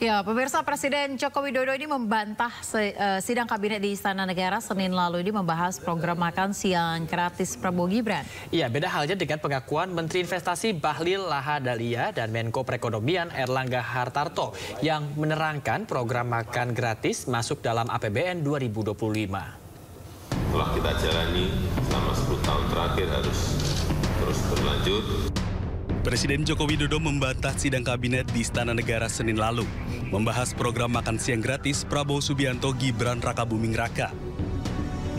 Ya, pemirsa, Presiden Joko Widodo ini membantah sidang kabinet di Istana Negara Senin lalu ini membahas program makan siang gratis Prabowo Gibran. Iya, beda halnya dengan pengakuan Menteri Investasi Bahlil Lahadalia dan Menko Perekonomian Erlangga Hartarto yang menerangkan program makan gratis masuk dalam APBN 2025. Telah kita jalani selama 10 tahun terakhir harus terus berlanjut. Presiden Joko Widodo membantah sidang kabinet di Istana Negara Senin lalu, membahas program makan siang gratis Prabowo Subianto Gibran Rakabuming Raka.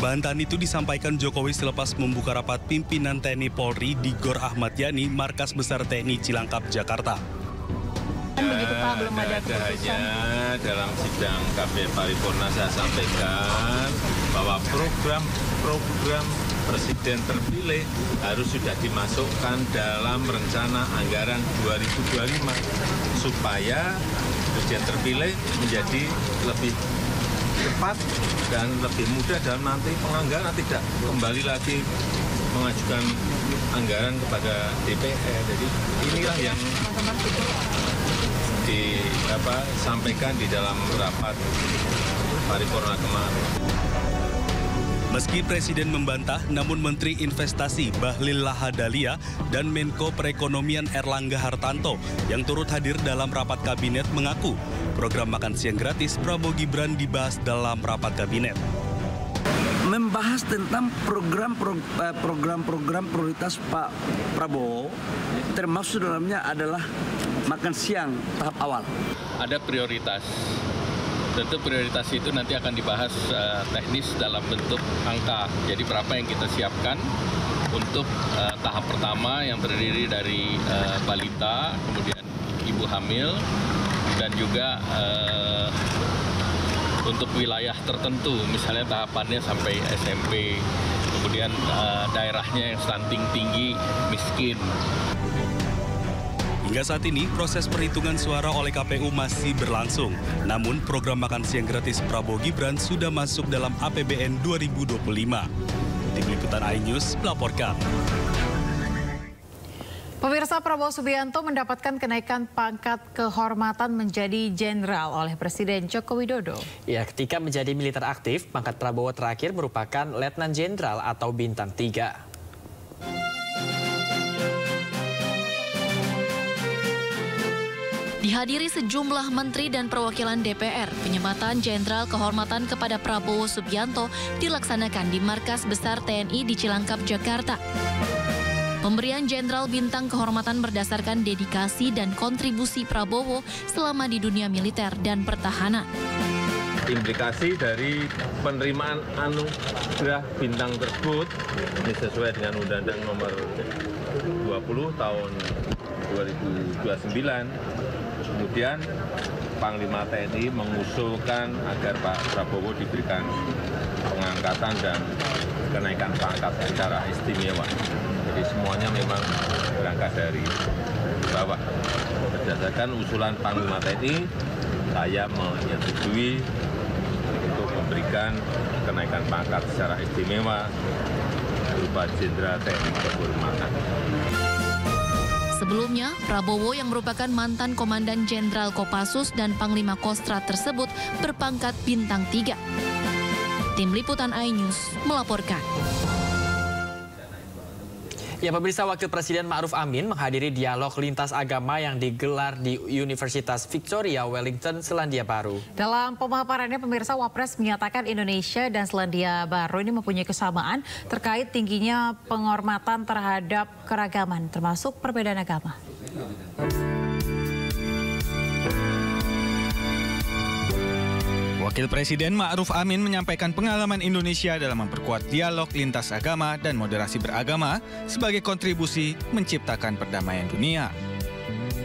Bantahan itu disampaikan Jokowi selepas membuka rapat pimpinan TNI Polri di Gor Ahmad Yani, Markas Besar TNI Cilangkap, Jakarta. Begitu Pak, belum ada keputusan. Dalam sidang Kabinet Paripurna saya sampaikan bahwa program Presiden terpilih harus sudah dimasukkan dalam rencana anggaran 2025 supaya Presiden terpilih menjadi lebih cepat dan lebih mudah dalam nanti penganggaran, tidak kembali lagi mengajukan anggaran kepada DPR. Jadi inilah yang disampaikan di dalam rapat paripurna kemarin. Meski Presiden membantah, namun Menteri Investasi Bahlil Lahadalia dan Menko Perekonomian Erlangga Hartarto yang turut hadir dalam rapat kabinet mengaku program makan siang gratis Prabowo Gibran dibahas dalam rapat kabinet. Membahas tentang program-program prioritas Pak Prabowo, termasuk dalamnya adalah makan siang tahap awal. Ada prioritas. Tentu prioritas itu nanti akan dibahas teknis dalam bentuk angka. Jadi berapa yang kita siapkan untuk tahap pertama yang terdiri dari balita, kemudian ibu hamil, dan juga untuk wilayah tertentu, misalnya tahapannya sampai SMP, kemudian daerahnya yang stunting tinggi, miskin. Hingga saat ini, proses perhitungan suara oleh KPU masih berlangsung. Namun, program makan siang gratis Prabowo Gibran sudah masuk dalam APBN 2025. Tim Liputan iNews melaporkan. Pemirsa, Prabowo Subianto mendapatkan kenaikan pangkat kehormatan menjadi jenderal oleh Presiden Joko Widodo. Ya, ketika menjadi militer aktif, pangkat Prabowo terakhir merupakan Letnan Jenderal atau Bintang 3. Dihadiri sejumlah menteri dan perwakilan DPR, penyematan jenderal kehormatan kepada Prabowo Subianto dilaksanakan di Markas Besar TNI di Cilangkap, Jakarta. Pemberian jenderal bintang kehormatan berdasarkan dedikasi dan kontribusi Prabowo selama di dunia militer dan pertahanan. Implikasi dari penerimaan anugerah bintang tersebut ini sesuai dengan Undang-Undang Nomor 20 Tahun 2029. Kemudian Panglima TNI mengusulkan agar Pak Prabowo diberikan pengangkatan dan kenaikan pangkat secara istimewa. Jadi semuanya memang berangkat dari bawah. Berdasarkan usulan Panglima TNI, saya menyetujui untuk memberikan kenaikan pangkat secara istimewa berupa Jenderal TNI Kehormatan. Sebelumnya, Prabowo yang merupakan mantan Komandan Jenderal Kopassus dan Panglima Kostrat tersebut berpangkat Bintang 3. Tim Liputan iNews melaporkan. Ya, pemirsa, Wakil Presiden Ma'ruf Amin menghadiri dialog lintas agama yang digelar di Universitas Victoria Wellington, Selandia Baru. Dalam pemaparannya, pemirsa, Wapres menyatakan Indonesia dan Selandia Baru ini mempunyai kesamaan terkait tingginya penghormatan terhadap keragaman, termasuk perbedaan agama. Wakil Presiden Ma'ruf Amin menyampaikan pengalaman Indonesia dalam memperkuat dialog lintas agama dan moderasi beragama sebagai kontribusi menciptakan perdamaian dunia.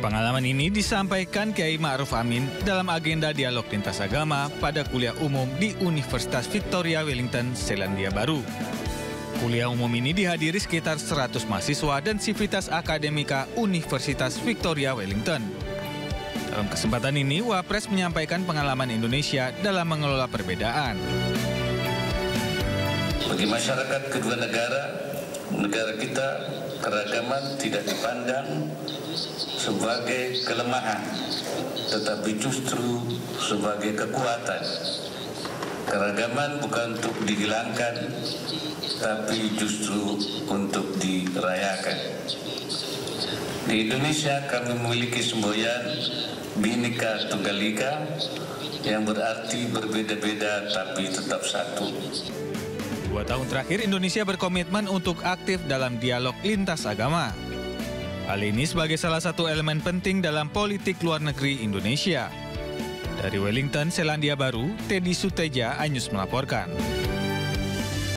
Pengalaman ini disampaikan Kiai Ma'ruf Amin dalam agenda dialog lintas agama pada kuliah umum di Universitas Victoria Wellington, Selandia Baru. Kuliah umum ini dihadiri sekitar 100 mahasiswa dan sivitas akademika Universitas Victoria Wellington. Dalam kesempatan ini, Wapres menyampaikan pengalaman Indonesia dalam mengelola perbedaan. Bagi masyarakat kedua negara kita keragaman tidak dipandang sebagai kelemahan, tetapi justru sebagai kekuatan. Keragaman bukan untuk dihilangkan, tapi justru untuk dirayakan. Di Indonesia kami memiliki semboyan Bhinneka Tunggal Ika yang berarti berbeda-beda tapi tetap satu. 2 tahun terakhir Indonesia berkomitmen untuk aktif dalam dialog lintas agama. Hal ini sebagai salah satu elemen penting dalam politik luar negeri Indonesia. Dari Wellington, Selandia Baru, Teddy Suteja, iNews melaporkan.